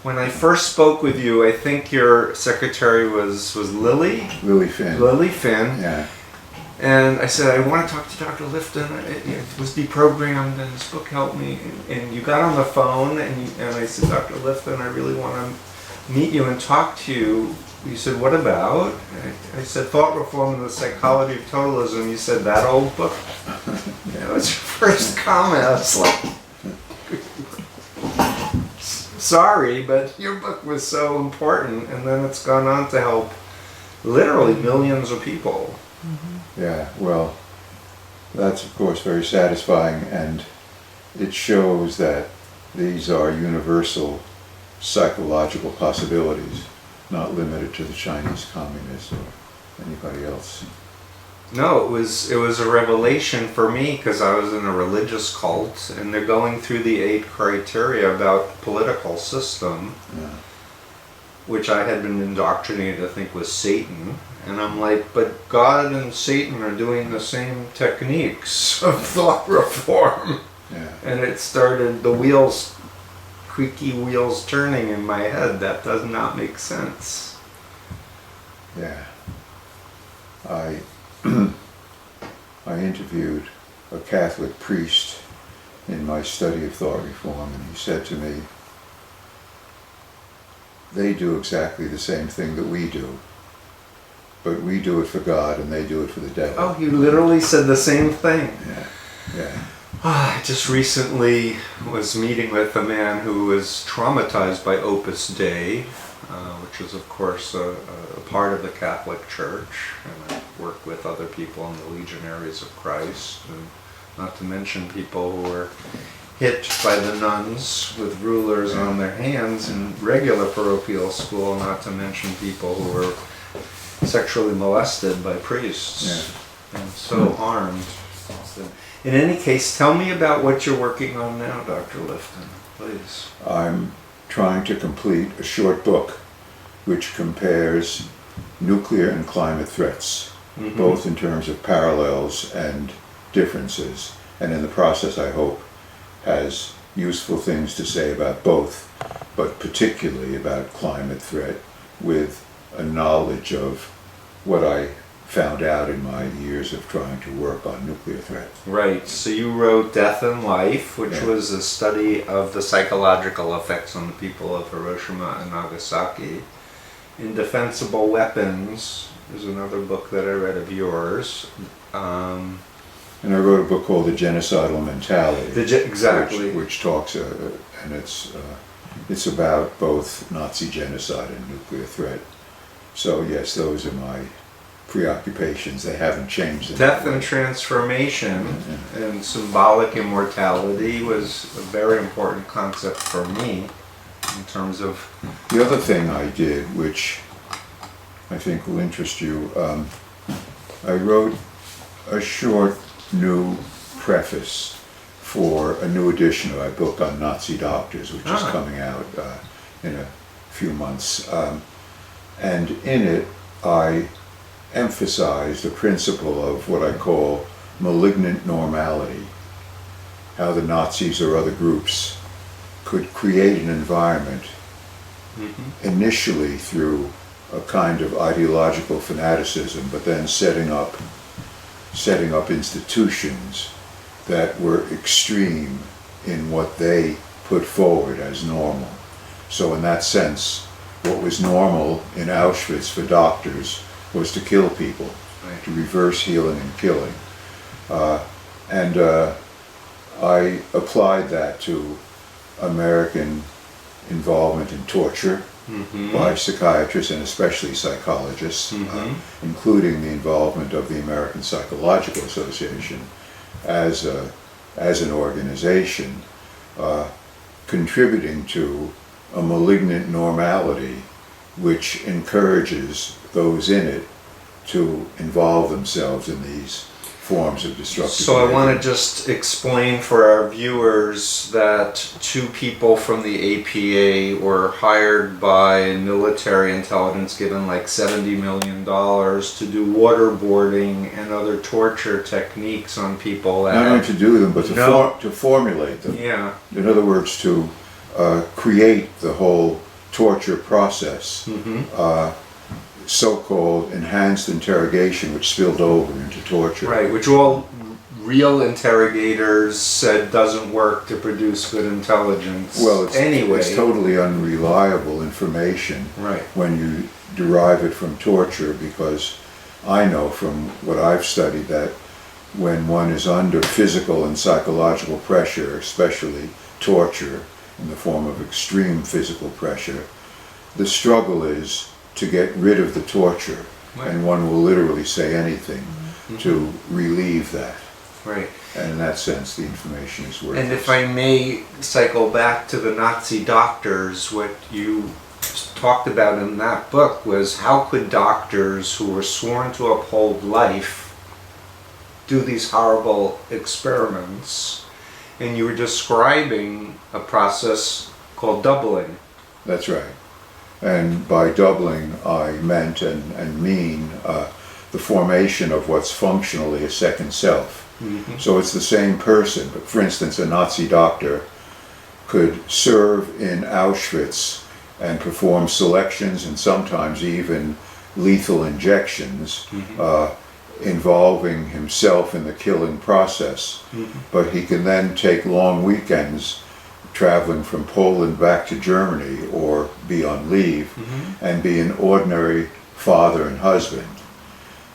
when I first spoke with you, I think your secretary was Lily? Lily Finn. Lily Finn. Yeah. And I said, I want to talk to Dr. Lifton. It was deprogrammed and this book helped me. And you got on the phone and I said, Dr. Lifton, I really want to meet you and talk to you. You said, what about? I said, Thought Reform and the Psychology of Totalism. You said, that old book? That was your first comment. I was like, sorry, but your book was so important. And then it's gone on to help literally millions of people. Mm-hmm. Yeah, well, that's of course very satisfying, and it shows that these are universal psychological possibilities, not limited to the Chinese communists or anybody else. No, it was a revelation for me because I was in a religious cult, and they're going through the 8 criteria about political system, which I had been indoctrinated to think was Satan. And I'm like, but God and Satan are doing the same techniques of thought reform. Yeah. And it started, creaky wheels turning in my head. That does not make sense. Yeah. I interviewed a Catholic priest in my study of thought reform, and he said to me, they do exactly the same thing that we do, but we do it for God and they do it for the devil. Oh, you literally said the same thing. Yeah, yeah. I just recently was meeting with a man who was traumatized by Opus Dei, which is of course a part of the Catholic Church, and I work with other people in the Legionaries of Christ, and not to mention people who were hit by the nuns with rulers on their hands in regular parochial school, not to mention people who were sexually molested by priests and so harmed. So, in any case, tell me about what you're working on now, Dr. Lifton, please. I'm trying to complete a short book which compares nuclear and climate threats, both in terms of parallels and differences, and in the process I hope has useful things to say about both, but particularly about climate threat, with a knowledge of what I found out in my years of trying to work on nuclear threat. Right, so you wrote Death and Life, which was a study of the psychological effects on the people of Hiroshima and Nagasaki. Indefensible Weapons is another book that I read of yours. And I wrote a book called The Genocidal Mentality, exactly, which talks, and it's about both Nazi genocide and nuclear threat. So yes, those are my preoccupations. They haven't changed. Death and Transformation and Symbolic Immortality was a very important concept for me in terms of... The other thing I did, which I think will interest you, I wrote a short new preface for a new edition of my book on Nazi doctors, which is coming out in a few months. And in it, I emphasize the principle of what I call malignant normality, how the Nazis or other groups could create an environment initially through a kind of ideological fanaticism, but then setting up institutions that were extreme in what they put forward as normal. So in that sense, what was normal in Auschwitz for doctors was to kill people, to reverse healing and killing. And I applied that to American involvement in torture by psychiatrists and especially psychologists, including the involvement of the American Psychological Association as an organization, contributing to a malignant normality which encourages those in it to involve themselves in these forms of destructive So I want behavior. to just explain for our viewers that 2 people from the APA were hired by military intelligence, given like $70 million to do waterboarding and other torture techniques on people. Not only to do them, but to formulate them. Yeah. In other words, to create the whole torture process, so-called enhanced interrogation, which spilled over into torture. Right, which all real interrogators said doesn't work to produce good intelligence. Well, it's totally unreliable information Right. when you derive it from torture, because I know from what I've studied that when one is under physical and psychological pressure, especially torture in the form of extreme physical pressure, the struggle is to get rid of the torture, Right. and one will literally say anything to relieve that. Right. And in that sense, the information is worthless. And if I may cycle back to the Nazi doctors, what you talked about in that book was how could doctors who were sworn to uphold life do these horrible experiments? And you were describing a process called doubling. That's right. And by doubling, I meant and mean the formation of what's functionally a second self. So it's the same person, but for instance, a Nazi doctor could serve in Auschwitz and perform selections and sometimes even lethal injections involving himself in the killing process. But he can then take long weekends traveling from Poland back to Germany or be on leave and be an ordinary father and husband.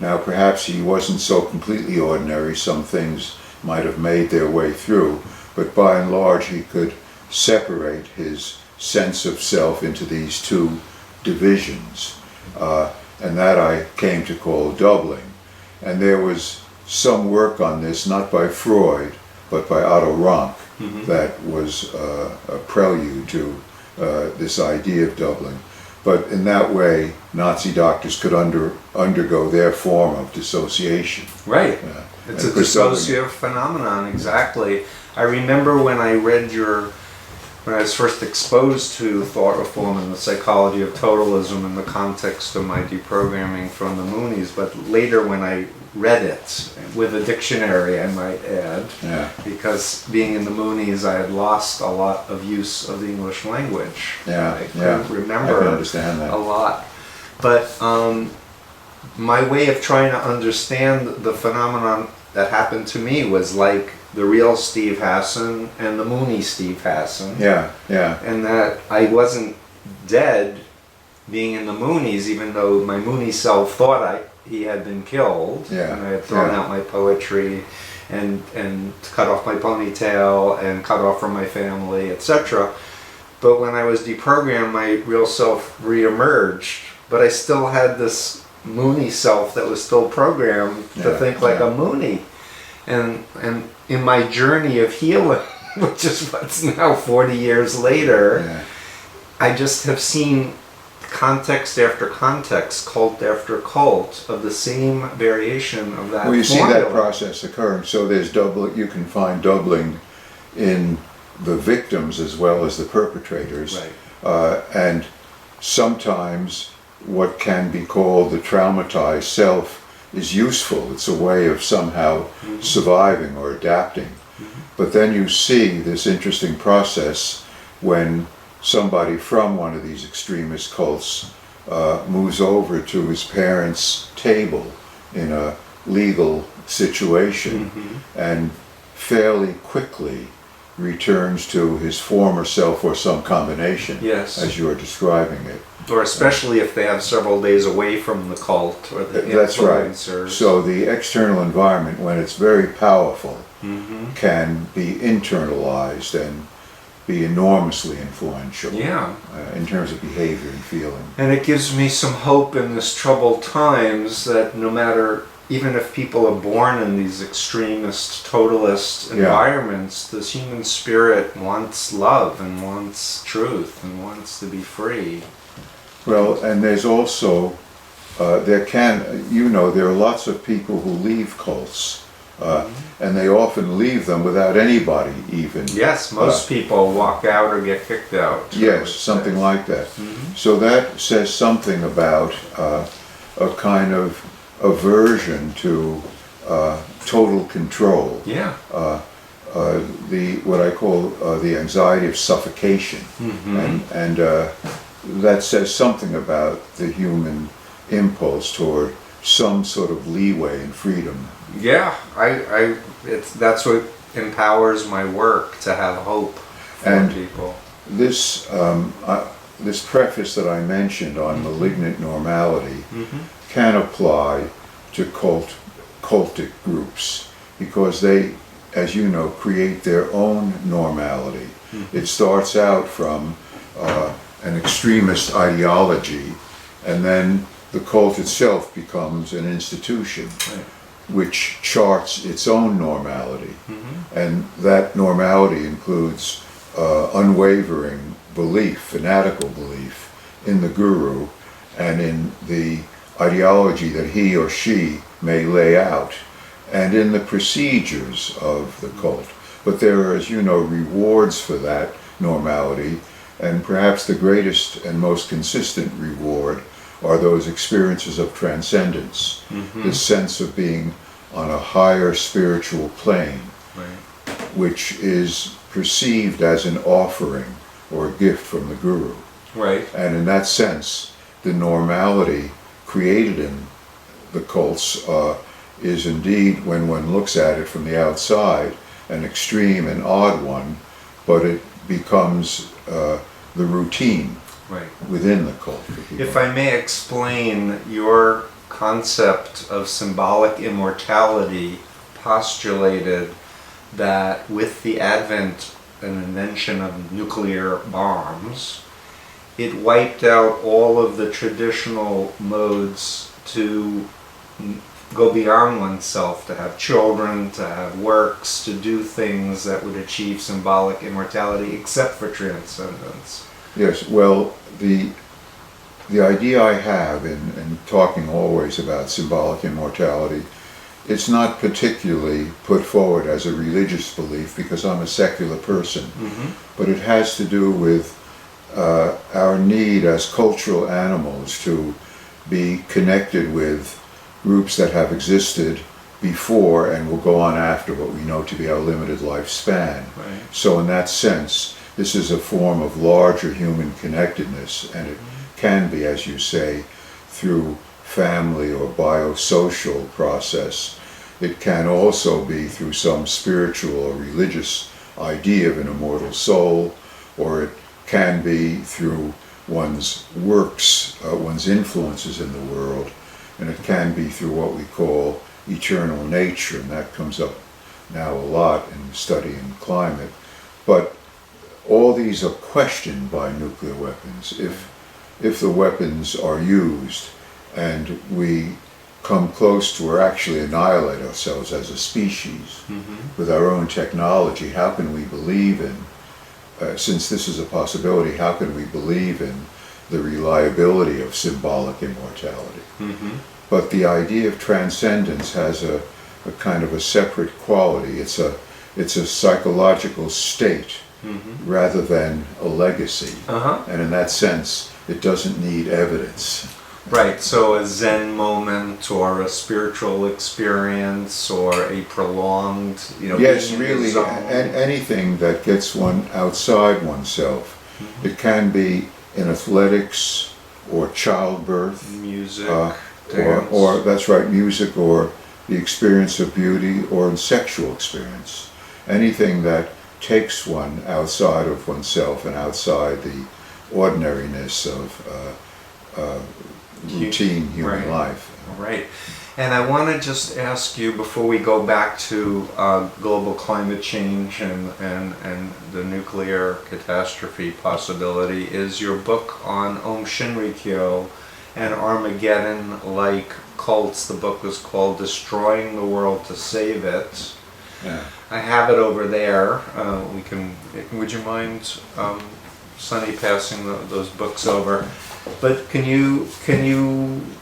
Now perhaps he wasn't so completely ordinary, some things might have made their way through, but by and large he could separate his sense of self into these two divisions, and that I came to call doubling. And there was some work on this, not by Freud, but by Otto Rank, that was a prelude to this idea of doubling. But in that way, Nazi doctors could undergo their form of dissociation. Right. It's a dissociative phenomenon, exactly. I remember when I was first exposed to thought reform and the psychology of totalism in the context of my deprogramming from the Moonies, but later when I read it with a dictionary, I might add, because being in the Moonies, I had lost a lot of use of the English language. I couldn't remember I can understand that. a lot. But my way of trying to understand the phenomenon that happened to me was like the real Steve Hassan and the Mooney Steve Hassan. And that I wasn't dead being in the Moonies, even though my Mooney self thought he had been killed. And I had thrown out my poetry and cut off my ponytail and cut off from my family, etc. But when I was deprogrammed, my real self reemerged. But I still had this Mooney self that was still programmed to think like a Mooney. And in my journey of healing, which is what's now 40 years later, I just have seen context after context, cult after cult, of the same variation of that. Well, you formula. see that process occurring. So there's doubling. You can find doubling in the victims as well as the perpetrators, and sometimes what can be called the traumatized self is useful. It's a way of somehow surviving or adapting. But then you see this interesting process when somebody from one of these extremist cults moves over to his parents' table in a legal situation and fairly quickly returns to his former self or some combination, as you are describing it. Or especially if they have several days away from the cult or the influencers. Right. So the external environment, when it's very powerful, can be internalized and be enormously influential in terms of behavior and feeling. And it gives me some hope in this troubled times that no matter, even if people are born in these extremist, totalist environments, this human spirit wants love and wants truth and wants to be free. Well, and there's also, there are lots of people who leave cults, and they often leave them without anybody even. Yes, most people walk out or get kicked out. Yes, something like that. So that says something about a kind of aversion to total control. What I call the anxiety of suffocation, and that says something about the human impulse toward some sort of leeway and freedom. Yeah, that's what empowers my work, to have hope for And people. This this preface that I mentioned on malignant normality can apply to cultic groups, because they, as you know, create their own normality. It starts out from an extremist ideology, and then the cult itself becomes an institution, Right. which charts its own normality. And that normality includes unwavering belief, fanatical belief in the guru and in the ideology that he or she may lay out, and in the procedures of the cult. But there are, as you know, rewards for that normality, and perhaps the greatest and most consistent reward are those experiences of transcendence, this sense of being on a higher spiritual plane, Right. which is perceived as an offering or a gift from the guru. Right. And in that sense, the normality created in the cults is indeed, when one looks at it from the outside, an extreme and odd one, but it becomes the routine Right. within the cult. If I may explain, your concept of symbolic immortality postulated that with the advent and invention of nuclear bombs, it wiped out all of the traditional modes to go beyond oneself, to have children, to have works, to do things that would achieve symbolic immortality, except for transcendence. Yes, well, the idea I have in talking always about symbolic immortality, it's not particularly put forward as a religious belief, because I'm a secular person, but it has to do with our need as cultural animals to be connected with groups that have existed before and will go on after what we know to be our limited lifespan. Right. So in that sense, this is a form of larger human connectedness, and it can be, as you say, through family or biosocial process. It can also be through some spiritual or religious idea of an immortal soul, or it can be through one's works, one's influences in the world, and it can be through what we call eternal nature, and that comes up now a lot in studying climate. But all these are questioned by nuclear weapons. If the weapons are used and we come close to or actually annihilate ourselves as a species with our own technology, how can we believe in, since this is a possibility, how can we believe in the reliability of symbolic immortality? But the idea of transcendence has a kind of a separate quality. It's a psychological state rather than a legacy. And in that sense, it doesn't need evidence. Right, so a Zen moment or a spiritual experience or a prolonged, Yes, being in the really, zone. anything that gets one outside oneself. It can be in athletics or childbirth, Music, or dance. that's right, music, or the experience of beauty, or in sexual experience. Anything that takes one outside of oneself and outside the ordinariness of routine human Right. life. Right. And I want to just ask you, before we go back to global climate change and the nuclear catastrophe possibility, is your book on Om Shinrikyo and Armageddon-like cults. The book was called Destroying the World to Save It. Yeah. I have it over there. Would you mind, Sunny, passing those books over? But can you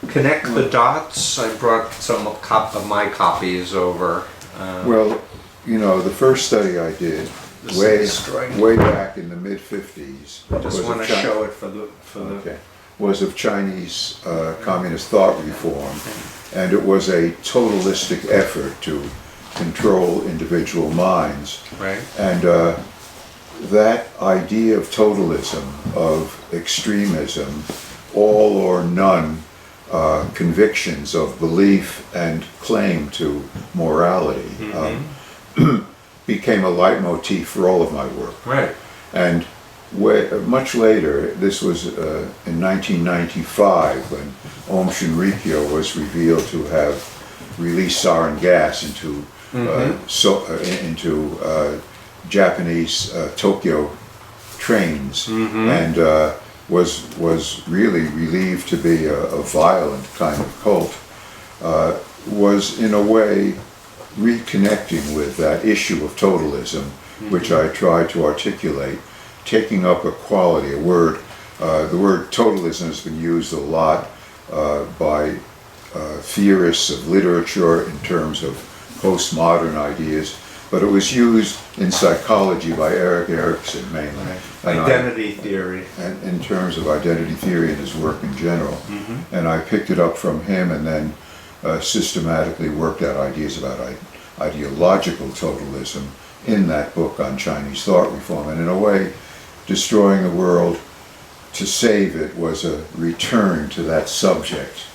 connect the dots? I brought some of my copies over. Well, the first study I did way back in the mid-50s I just want to show it for the. was of Chinese communist thought reform, and it was a totalistic effort to control individual minds. Right. And that idea of totalism, of extremism, all or none convictions of belief and claim to morality became a leitmotif for all of my work. Right. And much later, this was in 1995, when Aum Shinrikyo was revealed to have released sarin gas into Japanese Tokyo trains, and was really believed to be a violent kind of cult, was in a way reconnecting with that issue of totalism, which I tried to articulate, taking up a quality, a word. The word totalism has been used a lot by theorists of literature in terms of postmodern ideas, but it was used in psychology by Erik Erikson mainly. Right. Identity theory. And in terms of identity theory and his work in general. And I picked it up from him and then systematically worked out ideas about ideological totalism in that book on Chinese thought reform. And in a way, destroying the world to save it was a return to that subject.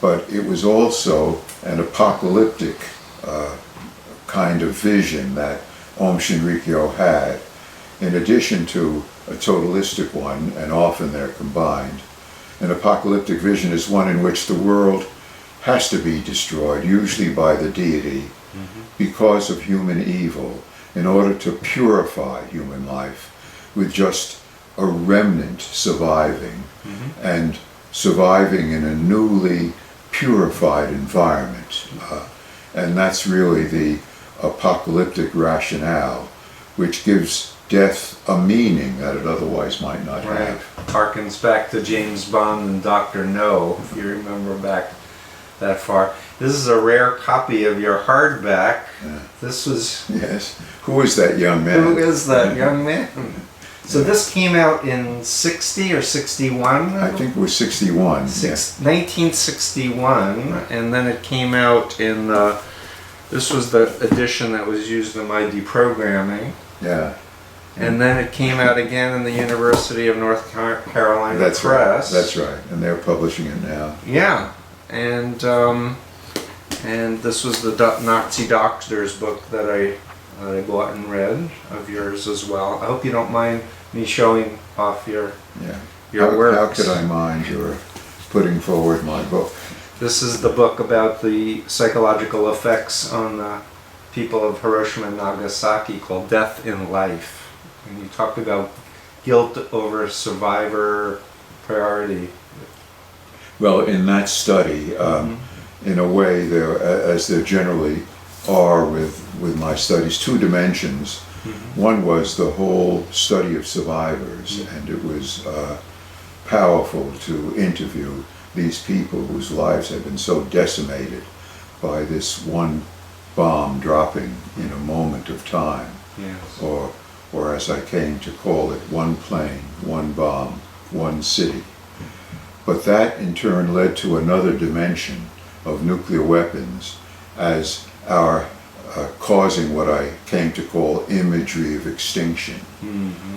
But it was also an apocalyptic kind of vision that Aum Shinrikyo had, in addition to a totalistic one, and often they're combined. An apocalyptic vision is one in which the world has to be destroyed, usually by the deity, because of human evil, in order to purify human life with just a remnant surviving, and surviving in a newly purified environment. And that's really the apocalyptic rationale, which gives death a meaning that it otherwise might not have. Harkens back to James Bond and Dr. No, if you remember back that far. This is a rare copy of your hardback. This was... Yes. Who is that young man? Who is that young man? So this came out in 60 or 61? I think it was 61. 1961, and then it came out in... this was the edition that was used in my deprogramming. Yeah. And then it came out again in the University of North Carolina Press. Right. That's right. And they're publishing it now. Yeah. And this was the Nazi Doctor's book that I bought and read of yours as well. I hope you don't mind me showing off your works. How could I mind your putting forward my book? This is the book about the psychological effects on the people of Hiroshima and Nagasaki, called Death in Life. And you talked about guilt over survivor priority. Well, in that study, in a way, there, as there generally are with my studies, two dimensions. One was the whole study of survivors, and it was powerful to interview these people whose lives had been so decimated by this one bomb dropping in a moment of time. Yes. Or as I came to call it, one plane, one bomb, one city. But that in turn led to another dimension of nuclear weapons as our causing what I came to call imagery of extinction.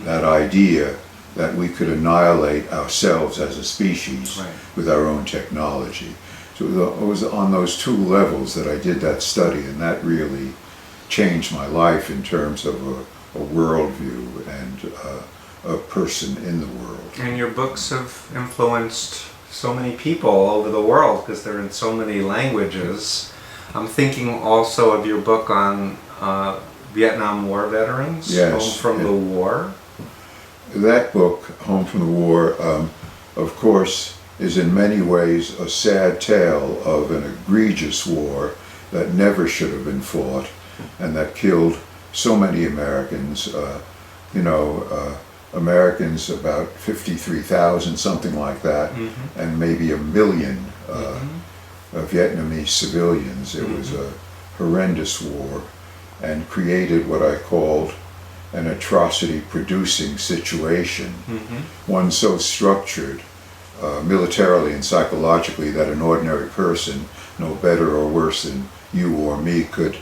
That idea that we could annihilate ourselves as a species with our own technology. So it was on those two levels that I did that study, and that really changed my life in terms of a worldview and a person in the world. And your books have influenced so many people all over the world because they're in so many languages. I'm thinking also of your book on Vietnam War veterans, Home from the War. That book, Home from the War, of course, is in many ways a sad tale of an egregious war that never should have been fought and that killed so many Americans. Americans, about 53,000, something like that, and maybe 1 million Vietnamese civilians. It was a horrendous war and created what I called an atrocity-producing situation, one so structured militarily and psychologically that an ordinary person, no better or worse than you or me, could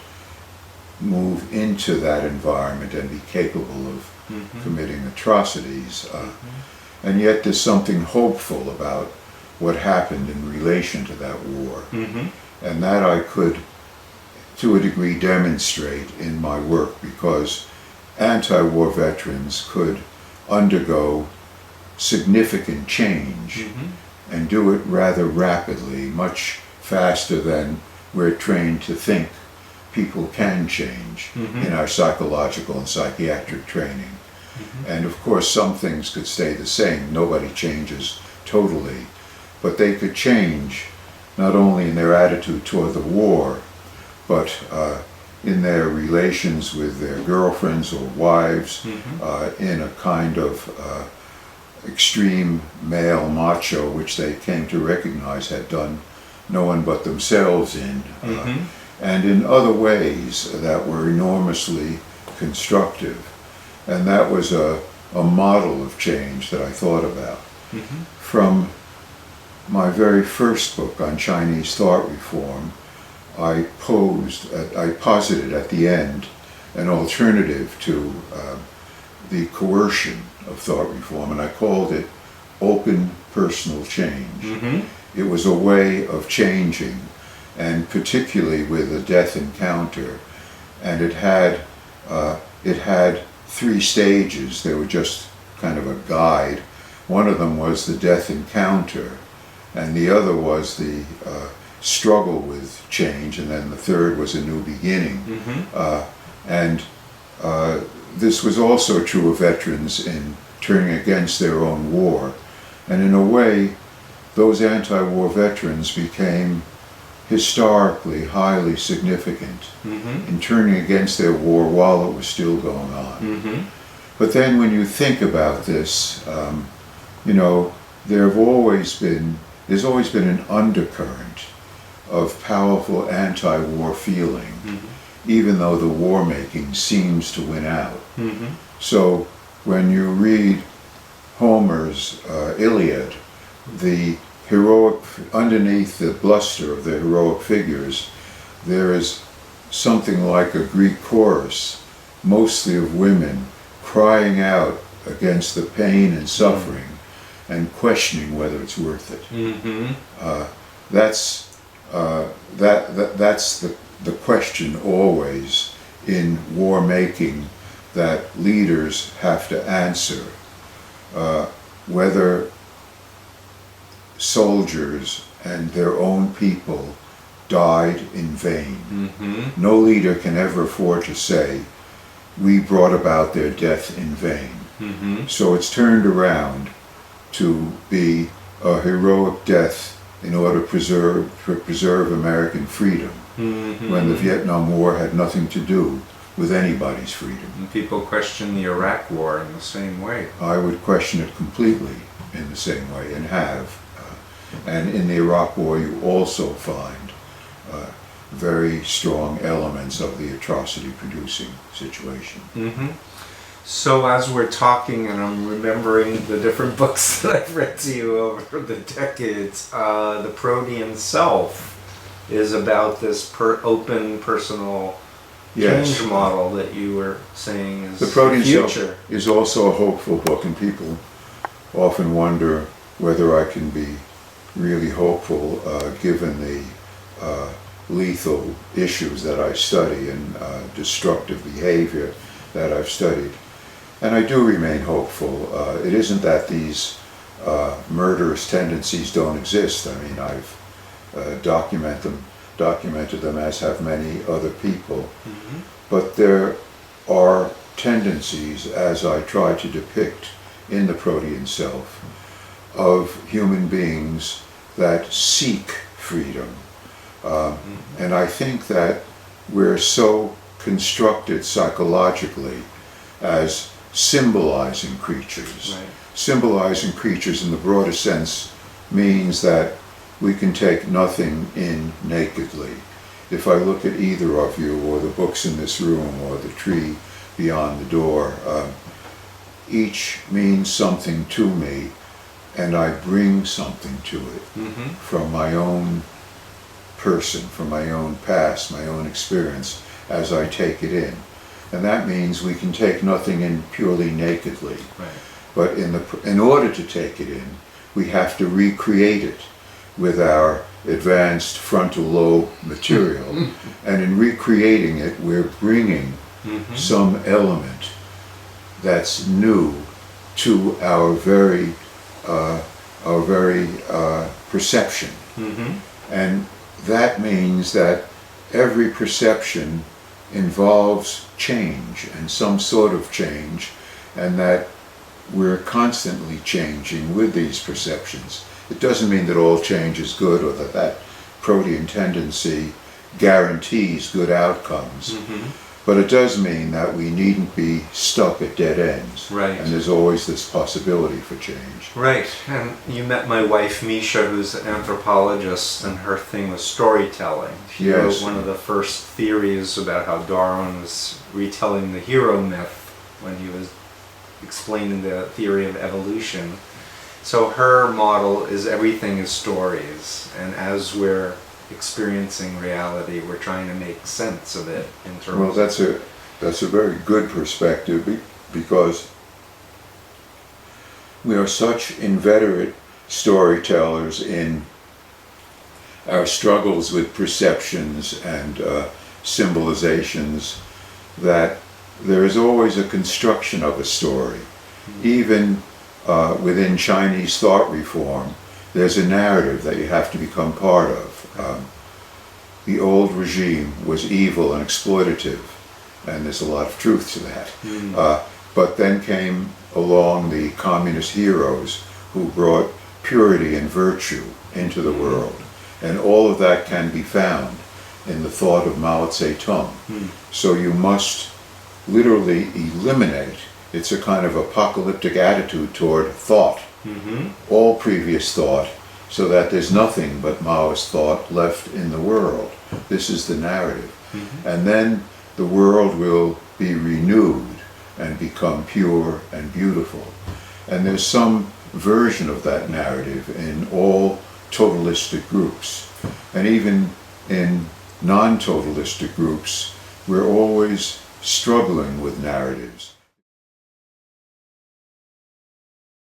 move into that environment and be capable of committing atrocities. And yet there's something hopeful about what happened in relation to that war. And that I could, to a degree, demonstrate in my work, because anti-war veterans could undergo significant change and do it rather rapidly, much faster than we're trained to think people can change in our psychological and psychiatric training. And of course some things could stay the same. Nobody changes totally, but they could change not only in their attitude toward the war, but in their relations with their girlfriends or wives, in a kind of extreme male macho, which they came to recognize had done no one but themselves in, and in other ways that were enormously constructive. And that was a model of change that I thought about. From my very first book on Chinese thought reform, I posited at the end an alternative to the coercion of thought reform, and I called it open personal change. It was a way of changing, and particularly with a death encounter, and it had 3 stages. They were just kind of a guide. One of them was the death encounter, and the other was the struggle with change, and then the third was a new beginning. This was also true of veterans in turning against their own war. And in a way, those anti-war veterans became historically highly significant in turning against their war while it was still going on. But then when you think about this, you know, there's always been an undercurrent of powerful anti-war feeling, even though the war making seems to win out. So when you read Homer's Iliad, the heroic, underneath the bluster of the heroic figures, there is something like a Greek chorus, mostly of women, crying out against the pain and suffering and questioning whether it's worth it. That's the question always in war making that leaders have to answer, whether soldiers and their own people died in vain. No leader can ever afford to say, we brought about their death in vain. So it's turned around to be a heroic death in order to preserve American freedom, when the Vietnam War had nothing to do with anybody's freedom. And people question the Iraq War in the same way. I would question it completely in the same way, and have. And in the Iraq War you also find very strong elements of the atrocity-producing situation. So as we're talking, and I'm remembering the different books that I've read to you over the decades, the Protean Self is about this open personal change model that you were saying is the Protean future. Self is also a hopeful book, and people often wonder whether I can be really hopeful given the lethal issues that I study and destructive behavior that I've studied. And I do remain hopeful. It isn't that these murderous tendencies don't exist. I mean, I've documented them, as have many other people. But there are tendencies, as I try to depict in the Protean Self, of human beings that seek freedom. And I think that we're so constructed psychologically as symbolizing creatures. Symbolizing creatures in the broader sense means that we can take nothing in nakedly. If I look at either of you, or the books in this room, or the tree beyond the door, each means something to me, and I bring something to it from my own person, from my own past, my own experience, as I take it in. And that means we can take nothing in purely nakedly. Right. But in order to take it in, we have to recreate it with our advanced frontal lobe material. And in recreating it, we're bringing some element that's new to our very perception. And that means that every perception involves change and some sort of change, and that we're constantly changing with these perceptions. It doesn't mean that all change is good or that protean tendency guarantees good outcomes. But it does mean that we needn't be stuck at dead ends. Right. And there's always this possibility for change. Right. And you met my wife, Misha, who's an anthropologist, and her thing was storytelling. She wrote one of the first theories about how Darwin was retelling the hero myth when he was explaining the theory of evolution. So her model is everything is stories, and as we're experiencing reality, we're trying to make sense of it in terms. Well, that's a very good perspective, because we are such inveterate storytellers in our struggles with perceptions and symbolizations that there is always a construction of a story. Even within Chinese thought reform, there's a narrative that you have to become part of. The old regime was evil and exploitative, and there's a lot of truth to that. But then came along the communist heroes who brought purity and virtue into the world. And all of that can be found in the thought of Mao Zedong. So you must literally eliminate, it's a kind of apocalyptic attitude toward thought, all previous thought, so that there's nothing but Maoist thought left in the world. This is the narrative. And then the world will be renewed and become pure and beautiful. And there's some version of that narrative in all totalistic groups. And even in non-totalistic groups, we're always struggling with narratives.